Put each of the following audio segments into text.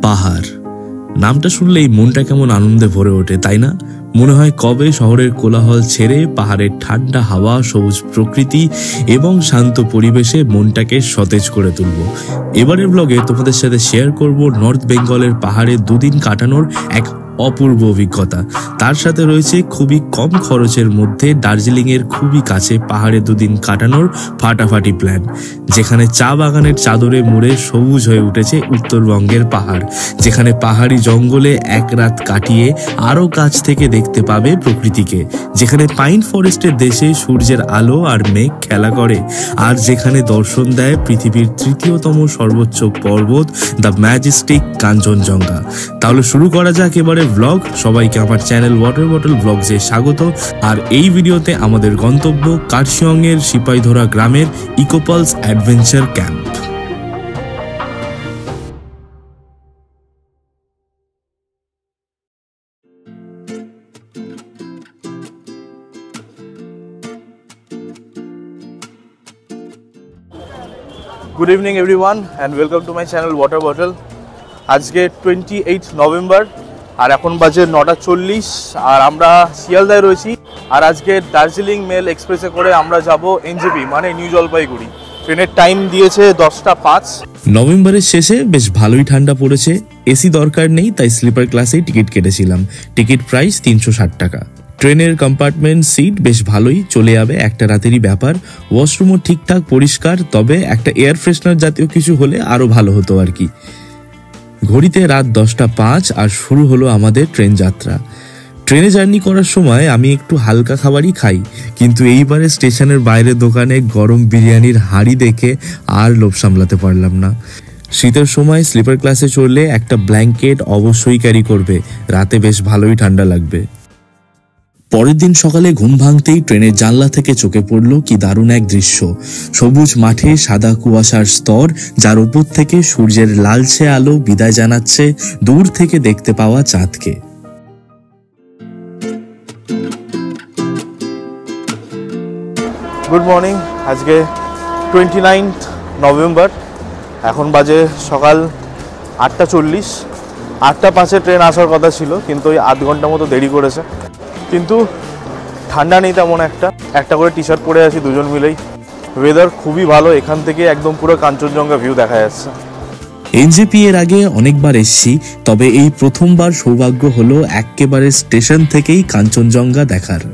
পাহাড় নামটা শুনলেই মনটা কেমন আনন্দে ভরে ওঠে, তাই না? মনে হয় কবে শহরের কোলাহল ছেড়ে পাহাড়ের ঠান্ডা হাওয়া, সবুজ প্রকৃতি এবং শান্ত পরিবেশে মনটাকে সতেজ করে তুলব। এবারের ব্লগে তোমাদের সাথে শেয়ার করব নর্থ বেঙ্গলের পাহাড়ে দুদিন কাটানোর এক অপূর্ব অভিজ্ঞতা। তার সাথে রয়েছে খুবই কম খরচের মধ্যে দার্জিলিং এর খুবই কাছে পাহাড়ে দুদিন কাটানোর ফাটাফাটি প্ল্যান, যেখানে চা বাগানের চাদরে মুড়ে সবুজ হয়ে উঠেছে উত্তরবঙ্গের পাহাড়, যেখানে পাহাড়ি জঙ্গলে এক রাত কাটিয়ে আরো কাছ থেকে দেখতে পাবে প্রকৃতিকে, যেখানে পাইন ফরেস্টের দেশে সূর্যের আলো আর মেঘ খেলা করে, আর যেখানে দর্শন দেয় পৃথিবীর তৃতীয়তম সর্বোচ্চ পর্বত দ্য ম্যাজেস্টিক কাঞ্চনজঙ্ঘা। তাহলে শুরু করা যাক এবারে ব্লগ। সবাইকে আমার চ্যানেল ওয়াটার বটল ব্লগসে স্বাগত। আর এই ভিডিওতে আমাদের গন্তব্য কার্শিয়ং এর সিপাহীধরা গ্রামের Ecopals adventure camp. Good evening everyone and welcome to my channel water bottle. আজকে 28 নভেম্বর আর এখন বাজে 9:40 আর আমরা শিয়ালদায় রয়েছি। আর আজকে দার্জিলিং মেল এক্সপ্রেসে করে আমরা যাব এনজেপি মানে নিউ জলপাইগুড়ি। ট্রেনের টাইম দিয়েছে 10:05। নভেম্বরের শেষে বেশ ভালোই ঠান্ডা পড়েছে। এসি দরকার নেই, তাই স্লিপার ক্লাসেই টিকিট কেটেছিলাম। টিকিট প্রাইস 360 টাকা। ট্রেনের কম্পার্টমেন্ট সিট বেশ ভালোই, চলে যাবে একটা রাতেরই ব্যাপার। ওয়াশরুমও ঠিকঠাক পরিষ্কার, তবে একটা এয়ার ফ্রেশনার জাতীয় কিছু হলে আরো ভালো হতো আর কি। ঘড়িতে রাত 10:05 আর শুরু হলো আমাদের ট্রেন যাত্রা। ট্রেনে জার্নি করার সময় আমি একটু হালকা খাবারই খাই, কিন্তু এইবারে স্টেশনের বাইরে দোকানে গরম বিরিয়ানির হাঁড়ি দেখে আর লোভ সামলাতে পারলাম না। শীতের সময় স্লিপার ক্লাসে চড়লে একটা ব্ল্যাঙ্কেট অবশ্যই ক্যারি করবে, রাতে বেশ ভালোই ঠান্ডা লাগবে। পরের দিন সকালে ঘুম ভাঙতেই ট্রেনের জানলা থেকে চোখে পড়ল কি দারুণ এক দৃশ্য। সবুজ মাঠে সাদা কুয়াশার স্তর, যার উপর থেকে সূর্যের লালচে আলো বিদায় জানাচ্ছে দূর থেকে দেখতে পাওয়া চাঁদকে। Good morning. আজকে 29 নভেম্বর, এখন বাজে সকাল 8:40। 8:05 ট্রেন আসার কথা ছিল, কিন্তু ওই আধ ঘন্টা মতো দেরি করেছে। কিন্তু ঠান্ডা নেই তেমন একটা করে টি শার্ট পরে আছি দুজন মিলেই। ওয়েদার খুবই ভালো, এখান থেকে একদম পুরো কাঞ্চনজঙ্ঘা ভিউ দেখা যাচ্ছে। এনজেপি এর আগে অনেকবার এসেছি, তবে এই প্রথমবার সৌভাগ্য হলো একেবারে স্টেশন থেকেই কাঞ্চনজঙ্ঘা দেখার।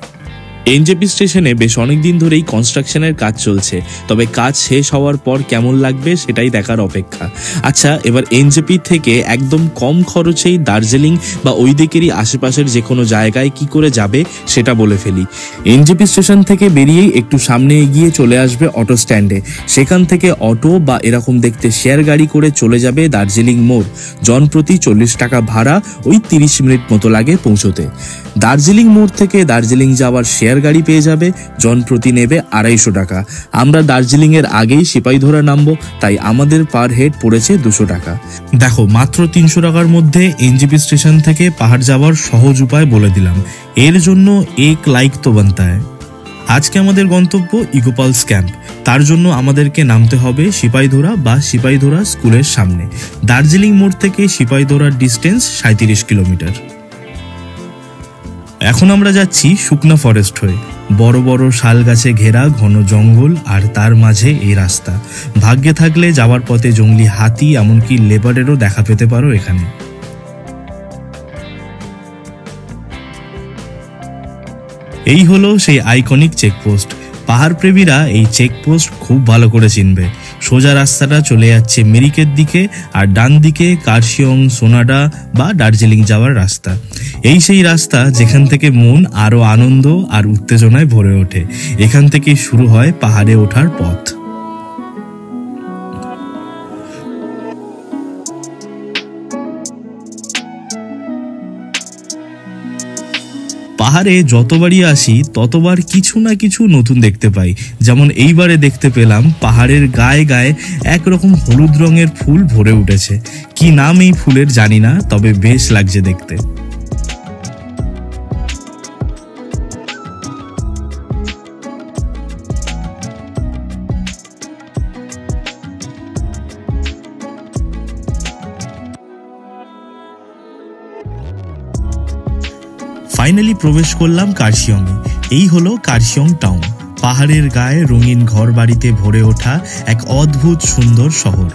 এনজেপি স্টেশনে বেশ অনেকদিন ধরেই কনস্ট্রাকশনের কাজ চলছে, তবে কাজ শেষ হওয়ার পর কেমন লাগবে সেটাই দেখার অপেক্ষা। আচ্ছা, এবার এনজেপি থেকে একদম কম খরচেই দার্জিলিং বা ওই দিকেরই আশেপাশের যে কোনো জায়গায় কি করে যাবে সেটা বলে ফেলি। এনজেপি স্টেশন থেকে বেরিয়েই একটু সামনে এগিয়ে চলে আসবে অটো স্ট্যান্ডে। সেখান থেকে অটো বা এরকম দেখতে শেয়ার গাড়ি করে চলে যাবে দার্জিলিং মোড়। জনপ্রতি 40 টাকা ভাড়া, ওই 30 মিনিট মতো লাগে পৌঁছতে। দার্জিলিং মোড় থেকে দার্জিলিং যাওয়ার শেয়ার গাড়ি পেয়ে যাবে, জনপ্রতি নেবে 250 টাকা। আমরা দার্জিলিং এর আগেই সিপাহীধরা নামবো, তাই আমাদের পার হেড পড়েছে 200 টাকা। দেখো, মাত্র 300 টাকার মধ্যে এনজেপি স্টেশন থেকে পাহাড় যাওয়ার সহজ উপায় বলে দিলাম। এর জন্য এক লাইক তো বানতা হ্যায়। আজকে আমাদের গন্তব্য ইকোপালস ক্যাম্প। তার জন্য আমাদেরকে নামতে হবে সিপাহীধরা বা সিপাহীধরা স্কুলের সামনে। দার্জিলিং মোড় থেকে সিপাহীধরার ডিস্টেন্স 37 কিলোমিটার। এখন আমরা যাচ্ছি শুকনা ফরেস্ট হয়ে। বড় বড় শাল গাছে ঘেরা ঘন জঙ্গল, আর তার মাঝে এই রাস্তা। ভাগ্যে থাকলে যাওয়ার পথে জঙ্গলি হাতি, এমনকি লেপার্ডেরও দেখা পেতে পারো এখানে। এই হলো সেই আইকনিক চেকপোস্ট। পাহাড় প্রেমীরা এই চেকপোস্ট খুব ভালো করে চিনবে। সোজা রাস্তাটা চলে যাচ্ছে মিরিকের দিকে, আর ডান দিকে কার্শিয়ং, সোনাডা বা দার্জিলিং যাওয়ার রাস্তা। এই সেই রাস্তা যেখান থেকে মন আরো আনন্দ আর উত্তেজনায় ভরে ওঠে। এখান থেকে শুরু হয় পাহাড়ে ওঠার পথ। পাহাড়ে যতবারই আসি ততবার কিছু না কিছু নতুন দেখতে পাই। যেমন এইবারে দেখতে পেলাম পাহাড়ের গায়ে গায়ে একরকম হলুদ রঙের ফুল ভরে উঠেছে। কি নাম এই ফুলের জানি না, তবে বেশ লাগছে দেখতে। ফাইনালি প্রবেশ করলাম কার্শিয়ংয়ে। এই হলো কার্শিয়ং টাউন, পাহাড়ের গায়ে রঙিন ঘর বাড়িতে ভরে ওঠা এক অদ্ভুত সুন্দর শহর।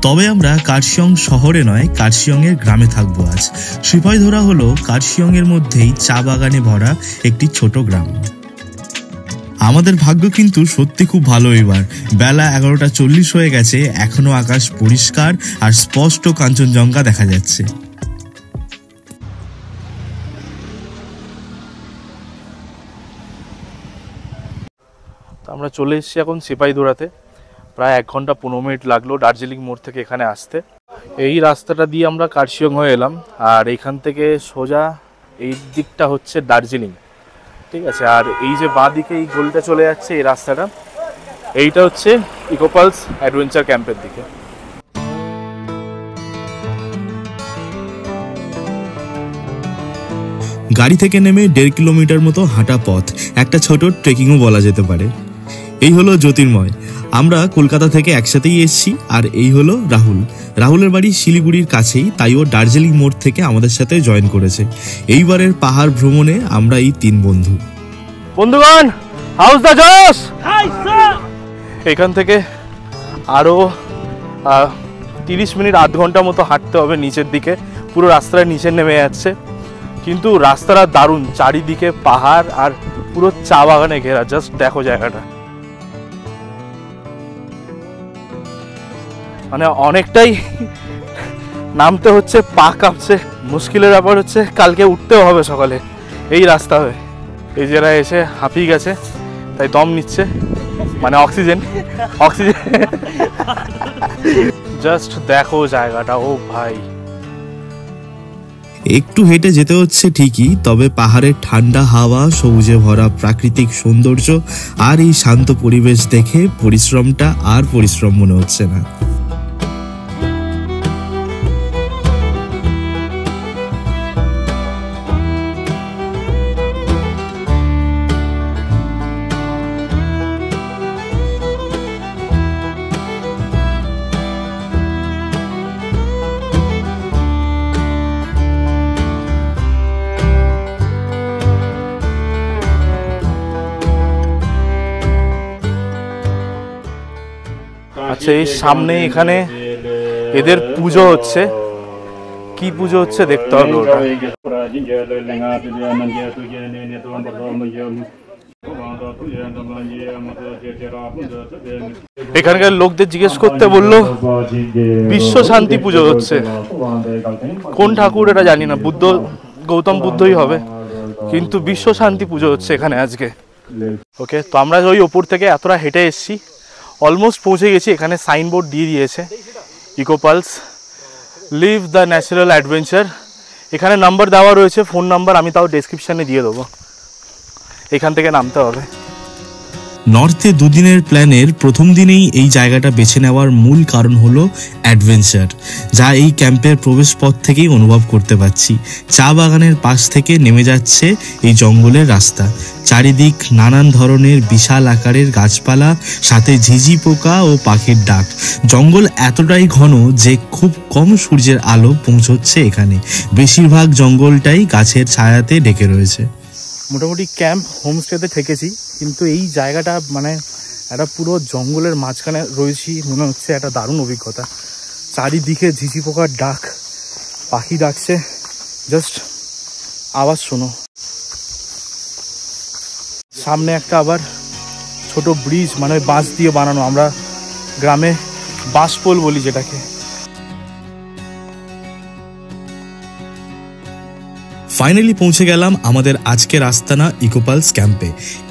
তবে আমরা কার্শিয়ং শহরে নয়, কার্শিয়ংয়ের গ্রামে থাকবো আজ। সিপাহীধরা হলো কার্শিয়ংয়ের মধ্যেই চা বাগানে ভরা একটি ছোট গ্রাম। আমাদের ভাগ্য কিন্তু সত্যি খুব ভালো। এবার বেলা 11:40 হয়ে গেছে, এখনো আকাশ পরিষ্কার আর স্পষ্ট কাঞ্চনজঙ্ঘা দেখা যাচ্ছে। আমরা চলে এসেছি এখন সিপাহীধরাতে। প্রায় 1 ঘন্টা 15 মিনিট লাগলো দার্জিলিং মোড় থেকে এখানে আসতে। এই রাস্তাটা দিয়ে আমরা কার্শিয়ং হয়ে এলাম, আর এখান থেকে সোজা এই দিকটা হচ্ছে দার্জিলিং, ঠিক আছে। আর এই যে বাঁ দিকে এই গোলটা চলে যাচ্ছে, এই রাস্তাটা, এইটা হচ্ছে ইকোপালস অ্যাডভেঞ্চার ক্যাম্পের দিকে। গাড়ি থেকে নেমে 1.5 কিলোমিটার মতো হাঁটা পথ, একটা ছোট ট্রেকিংও বলা যেতে পারে। এই হলো জ্যোতির্ময়, আমরা কলকাতা থেকে একসাথেই এসেছি। আর এই হলো রাহুল। রাহুলের বাড়ি শিলিগুড়ির কাছেই, তাই ও দার্জিলিং মোড় থেকে আমাদের সাথে জয়েন করেছে। এইবারের পাহাড় ভ্রমণে আমরা এই 3 বন্ধু। বন্ধুগণ, হাউস দা জোস। এখান থেকে আরো 30 মিনিট, আধ ঘন্টা মতো হাঁটতে হবে নিচের দিকে। পুরো রাস্তাটা নিচে নেমে যাচ্ছে, কিন্তু রাস্তাটা দারুণ, চারিদিকে পাহাড় আর পুরো চা বাগানে ঘেরা। জাস্ট দেখো জায়গাটা, মানে অনেকটাই নামতে হচ্ছে, পা কাঁপছে। মুশকিলের ব্যাপার হচ্ছে কালকে উঠতেও হবে সকালে এই রাস্তা হয়ে। এই যারা এসে হাঁপিয়ে গেছে, তাই দম নিচ্ছে, মানে অক্সিজেন। জাস্ট দেখো জায়গাটা, ও ভাই। একটু হেঁটে যেতে হচ্ছে ঠিকই, তবে পাহাড়ের ঠান্ডা হাওয়া, সবুজে ভরা প্রাকৃতিক সৌন্দর্য আর এই শান্ত পরিবেশ দেখে পরিশ্রমটা আর পরিশ্রম মনে হচ্ছে না। আচ্ছা, এই সামনে এখানে এদের পুজো হচ্ছে। কি পুজো হচ্ছে দেখতে হবে ওটা। এখানকার লোকদের জিজ্ঞেস করতে বললো বিশ্ব শান্তি পুজো হচ্ছে। কোন ঠাকুর এটা জানি না, বুদ্ধ, গৌতম বুদ্ধই হবে, কিন্তু বিশ্ব শান্তি পুজো হচ্ছে এখানে আজকে। ওকে, তো আমরা ওই ওপর থেকে এতটা হেঁটে এসেছি, অলমোস্ট পৌঁছে গেছি। এখানে সাইনবোর্ড দিয়ে দিয়েছে, ইকোপালস লিভ দ্য ন্যাচারাল অ্যাডভেঞ্চার। এখানে নাম্বার দেওয়া রয়েছে, ফোন নাম্বার, আমি তাও ডেসক্রিপশানে দিয়ে দেবো। এখান থেকে নামতে হবে। নর্থে 2 দিনের প্ল্যানের প্রথম দিনেই এই জায়গাটা বেছে নেওয়ার মূল কারণ হলো অ্যাডভেঞ্চার, যা এই ক্যাম্পের প্রবেশ পথ থেকেই অনুভব করতে পারছি। চা বাগানের পাশ থেকে নেমে যাচ্ছে এই জঙ্গলের রাস্তা, চারিদিক নানান ধরনের বিশাল আকারের গাছপালা, সাথে ঝিঝি পোকা ও পাখির ডাক। জঙ্গল এতটাই ঘন যে খুব কম সূর্যের আলো পৌঁছচ্ছে এখানে, বেশিরভাগ জঙ্গলটাই গাছের ছায়াতে ঢেকে রয়েছে। মোটামুটি ক্যাম্প হোমস্টেতে থেকেছি, কিন্তু এই জায়গাটা মানে একটা পুরো জঙ্গলের মাঝখানে রয়েছি, মনে হচ্ছে একটা দারুণ অভিজ্ঞতা। চারিদিকে ঝিঝি পোকার ডাক, পাখি ডাকছে, জাস্ট আওয়াজ শোনো। সামনে একটা আবার ছোট ব্রিজ, মানে বাঁশ দিয়ে বানানো, আমরা গ্রামে বাঁশপোল বলি যেটাকে। ফাইনালি পৌঁছে গেলাম আমাদের আজকের আস্তানা ইকোপালস ক্যাম্পে।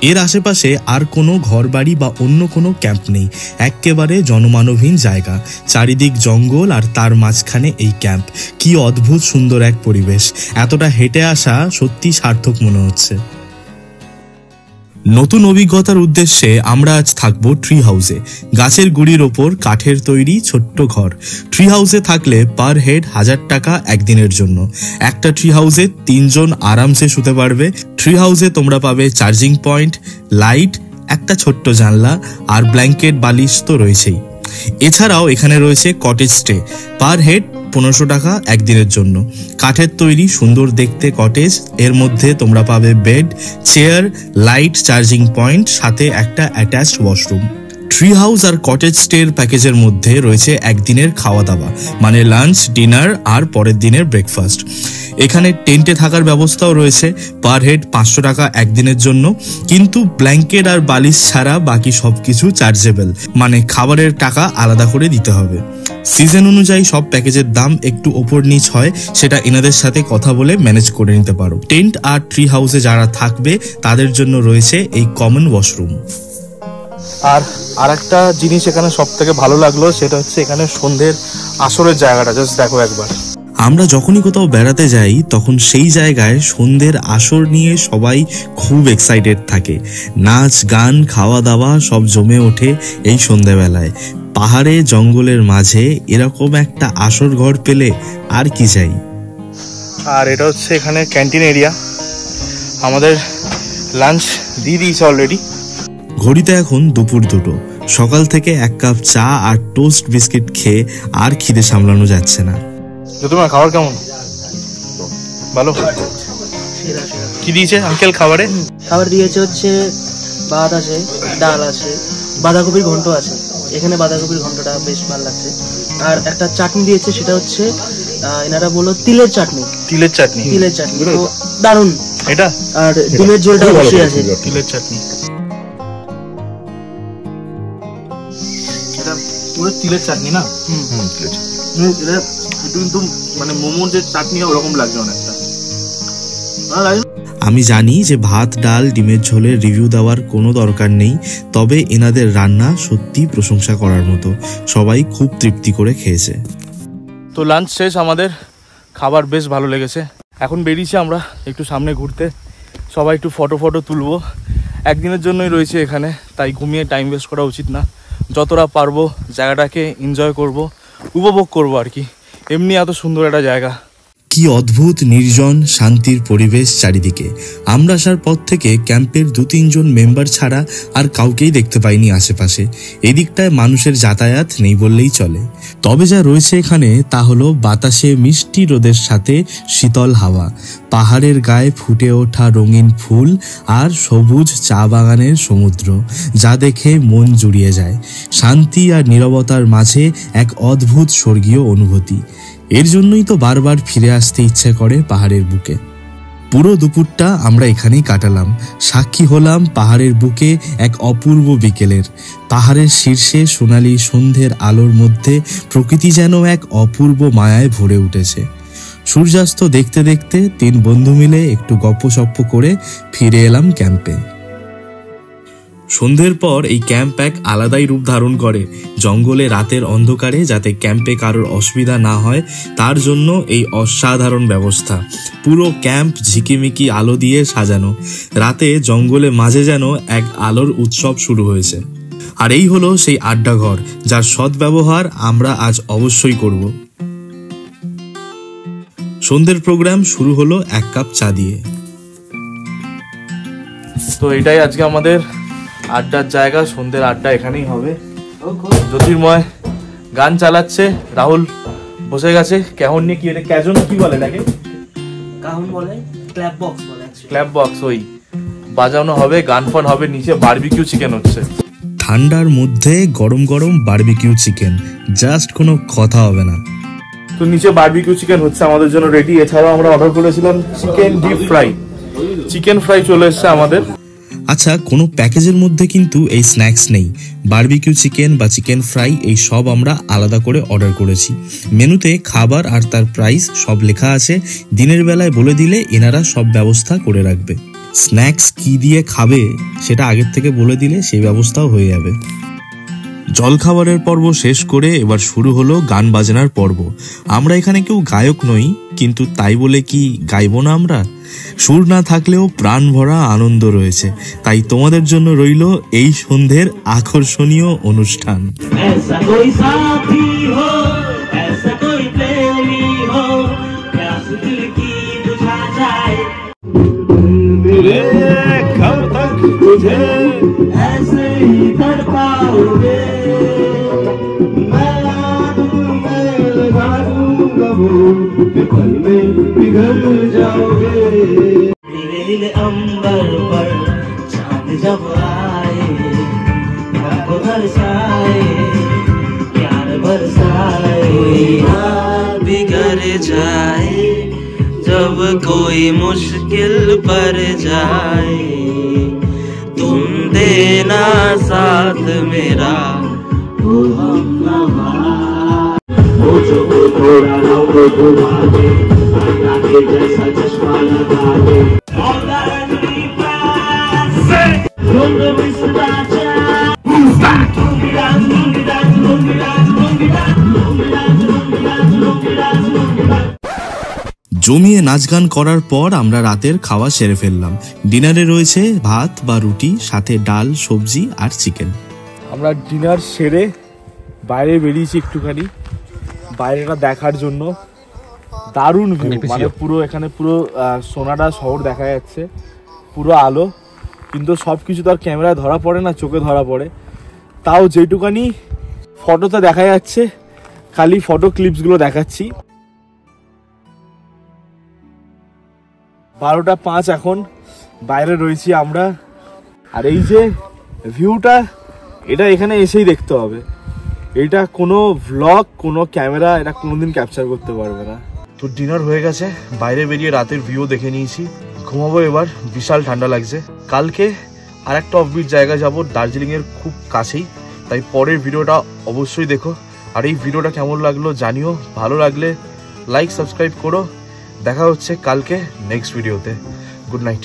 এর আশেপাশে আর কোনো ঘরবাড়ি বা অন্য কোনো ক্যাম্প নেই, একেবারে জনমানবহীন জায়গা, চারিদিক জঙ্গল আর তার মাঝখানে এই ক্যাম্প। কি অদ্ভুত সুন্দর এক পরিবেশ, এতটা হেঁটে আসা সত্যি সার্থক মনে হচ্ছে। নতুন অভিজ্ঞতার উদ্দেশ্যে আমরা আজ থাকবো ট্রি হাউসে, গাছের গুড়ির ওপর কাঠের তৈরি ছোট্ট ঘর। ট্রি হাউসে থাকলে পার হেড 1000 টাকা একদিনের জন্য। একটা ট্রি হাউসে 3 জন আরামসে শুতে পারবে। ট্রি হাউসে তোমরা পাবে চার্জিং পয়েন্ট, লাইট, একটা ছোট্ট জানলা আর ব্ল্যাঙ্কেট বালিশ তো রয়েছেই। এছাড়াও এখানে রয়েছে কটেজ স্টে, পার হেড 1500 টাকা একদিনের জন্য। কাঠের তৈরি সুন্দর দেখতে কটেজ, এর মধ্যে তোমরা পাবে bed, chair, light, charging point, সাথে একটা অ্যাটাচড ওয়াশরুম। ট্রি হাউস আর কটেজ স্টের প্যাকেজের মধ্যে রয়েছে একদিনের খাওয়া দাওয়া, মানে লাঞ্চ, ডিনার আর পরের দিনের ব্রেকফাস্ট। এখানে টেন্টে থাকার ব্যবস্থাও রয়েছে, পার হেড 500 টাকা একদিনের জন্য, কিন্তু ব্ল্যাঙ্কেট আর বালিশ ছাড়া বাকি সবকিছু চার্জেবল, মানে খাবারের টাকা আলাদা করে দিতে হবে। সিজন অনুযায়ী সব প্যাকেজের দাম একটু ওপর নিচ হয়, সেটা এনাদের সাথে কথা বলে ম্যানেজ করে নিতে পারো। টেন্ট আর ট্রি হাউসে যারা থাকবে তাদের জন্য রয়েছে এই কমন ওয়াশরুম। আর একটা জিনিস এখানে সব থেকে ভালো লাগলো, সেটা হচ্ছে এখানে সন্ধ্যের আসরের জায়গাটা, জাস্ট দেখো একবার। আমরা যখনই কোথাও বেড়াতে যাই তখন সেই জায়গায় সন্ধ্যের আসর নিয়ে সবাই খুব এক্সাইটেড থাকে। নাচ, গান, খাওয়া দাওয়া সব জমে ওঠে এই সন্ধ্যাবেলায়। পাহাড়ে জঙ্গলের মাঝে এরকম একটা আসর ঘর পেলে আর কি চাই। আর এটা হচ্ছে এখানে ক্যান্টিন এরিয়া, আমাদের লাঞ্চ দিয়ে দিয়েছে অলরেডি। ঘড়িতে এখন দুপুর 2টো। সকাল থেকে 1 কাপ চা আর টোস্ট বিস্কিট খেয়ে আর খিদে সামলানো যাচ্ছে না। তোমার খাবার কেমন? ভালো। কি দিয়েছে আঙ্কেল খাবারে? খাবার দিয়েছে হচ্ছে ভাত আছে, ডাল আছে, বাঁধাকপির ঘন্ট আছে। এখানে বাঁধাকপির ঘন্টটা বেশ ভালো লাগছে। আর একটা চাটনি দিয়েছে, সেটা হচ্ছে এনারা বললো তিলের চাটনি। তিলের চাটনি? তিলের চাটনি তো দারুণ এটা। আর ডিমের ঝোলটা অবশ্যই আছে। তিলের চাটনি, এটা পুরো তিলের চাটনি না? তিলের চাটনি। এটা কিন্তু মানে মোমোর যে চাটনি ওরকম লাগছে অনেকটা। আমি জানি যে ভাত, ডাল, ডিমের ঝোলের রিভিউ দেওয়ার কোনো দরকার নেই, তবে এনাদের রান্না সত্যি প্রশংসা করার মতো। সবাই খুব তৃপ্তি করে খেয়েছে। তো লাঞ্চ শেষ, আমাদের খাবার বেশ ভালো লেগেছে। এখন বেরিয়েছি আমরা একটু সামনে ঘুরতে, সবাই একটু ফটো তুলবো। একদিনের জন্যই রয়েছে এখানে, তাই ঘুমিয়ে টাইম ওয়েস্ট করা উচিত না। যতটা পারবো জায়গাটাকে এনজয় করব, উপভোগ করব আর কি। এমনি এত সুন্দর একটা জায়গা। কি অদ্ভুত নির্জন শান্তির পরিবেশ চারিদিকে। আমরা আসার পর থেকে ক্যাম্পের 2-3 জন মেম্বার ছাড়া আর কাউকেই দেখতে পাইনি আশেপাশে। এদিকটায় মানুষের যাতায়াত নেই বললেই চলে। তবে যা রয়েছে এখানে তা হলো বাতাসে মিষ্টি রোদের সাথে শীতল হাওয়া, পাহাড়ের গায়ে ফুটে ওঠা রঙিন ফুল আর সবুজ চা বাগানের সমুদ্র, যা দেখে মন জুড়িয়ে যায়। শান্তি আর নীরবতার মাঝে এক অদ্ভুত স্বর্গীয় অনুভূতি। এর জন্যই তো বারবার ফিরে আসতে ইচ্ছে করে পাহাড়ের বুকে। পুরো দুপুরটা আমরা এখানেই কাটালাম, সাক্ষী হলাম পাহাড়ের বুকে এক অপূর্ব বিকেলের। পাহাড়ের শীর্ষে সোনালি সন্ধ্যের আলোর মধ্যে প্রকৃতি যেন এক অপূর্ব মায়ায় ভরে উঠেছে। সূর্যাস্ত দেখতে দেখতে 3 বন্ধু মিলে একটু গপ্পসপ্প করে ফিরে এলাম ক্যাম্পে। সন্ধ্যের পর এই ক্যাম্প এক আলাদাই রূপ ধারণ করে। জঙ্গলে রাতের অন্ধকারে যাতে ক্যাম্পে কারোর অসুবিধা না হয় তার জন্য এই অসাধারণ ব্যবস্থা। পুরো ক্যাম্প ঝিকিমিকি আলো দিয়ে সাজানো। রাতে জঙ্গলে মাঝে যেন এক আলোর উৎসব শুরু হয়েছে। আর এই হলো সেই আড্ডাঘর, যার সদ্ব্যবহার আমরা আজ অবশ্যই করব। সন্ধ্যের প্রোগ্রাম শুরু হলো 1 কাপ চা দিয়ে। তো এটাই আজকে আমাদের আড্ডার জায়গা, সন্ধ্যের আড্ডা এখানেই হবে। জ্যোতির্ময় গান চালাচ্ছে, রাহুল বসে গেছে ক্যাহন নিয়ে। কি এটা ক্যাজন কি বলে নাকি? কাহন বলে, ক্ল্যাপ বক্স বলে। ক্ল্যাপ বক্স ওই বাজানো হবে, গান ফান হবে, নিচে বারবিকিউ চিকেন হচ্ছে। ঠান্ডার মধ্যে গরম গরম বারবিকিউ চিকেন, জাস্ট কোনো কথা হবে না। তো নিচে বারবিকিউ চিকেন হচ্ছে আমাদের জন্য রেডি। এছাড়াও আমরা অর্ডার করেছিলাম chicken deep fry. Chicken fry চলে এসছে আমাদের। আচ্ছা, কোনো প্যাকেজের মধ্যে কিন্তু এই স্ন্যাক্স নেই। বারবিকিউ চিকেন বা চিকেন ফ্রাই এই সব আমরা আলাদা করে অর্ডার করেছি। মেনুতে খাবার আর তার প্রাইস সব লেখা আছে। দিনের বেলায় বলে দিলে এনারা সব ব্যবস্থা করে রাখবে। স্ন্যাক্স কি দিয়ে খাবে সেটা আগের থেকে বলে দিলে সেই ব্যবস্থাও হয়ে যাবে। জলখাবারের পর্ব শেষ করে এবার শুরু হলো গান বাজনার পর্ব। আমরা এখানে কেউ গায়ক নই, কিন্তু তাই বলে কি গাইবো না আমরা? সুর না থাকলেও প্রাণ ভরা আনন্দ রয়েছে। তাই তোমাদের জন্য রইল এই সন্ধ্যের আকর্ষণীয় অনুষ্ঠান। ऐसे ही कर पाओगे बरसाए प्यार बरसाए कोई हाल बिगड़ जाए जब कोई मुश्किल पर जाए तुम देना साथ मेरा वो हमनवा वो जो थोड़ा ना वो घुमा दे आगे जैसा चश्मा लगा दे জমিয়ে নাচ গান করার পর আমরা রাতের খাওয়া সেরে ফেললাম। ডিনারে রয়েছে ভাত বা রুটি, সাথে ডাল, সবজি আর চিকেন। আমরা ডিনার সেরে বাইরে বেরিয়েছি একটুখানি বাইরেটা দেখার জন্য। দারুণ ভিউ, মানে পুরো এখানে পুরো সোনাডা শহর দেখা যাচ্ছে, পুরো আলো। কিন্তু সব কিছু তো আর ক্যামেরায় ধরা পড়ে না, চোখে ধরা পড়ে। তাও যেটুকানি ফটোতে দেখা যাচ্ছে, খালি ফটো ক্লিপসগুলো দেখাচ্ছি। 12:05 এখন, বাইরে রয়েছি আমরা। আর এই যে ভিউটা, এটা এখানে এসেই দেখতে হবে। এটা কোনো ভ্লগ, কোনো ক্যামেরা এটা কোনোদিন ক্যাপচার করতে পারবে না। তো ডিনার হয়ে গেছে, বাইরে বেরিয়ে রাতের ভিউ দেখে নিয়েছি। ঘুমাবো এবার, বিশাল ঠান্ডা লাগছে। কালকে আর একটা অফবিট জায়গা যাব, দার্জিলিংয়ের খুব কাছেই। তাই পরের ভিডিওটা অবশ্যই দেখো। আর এই ভিডিওটা কেমন লাগলো জানিও, ভালো লাগলে লাইক সাবস্ক্রাইব করো। দেখা হচ্ছে কালকে নেক্সট ভিডিওতে। Good night.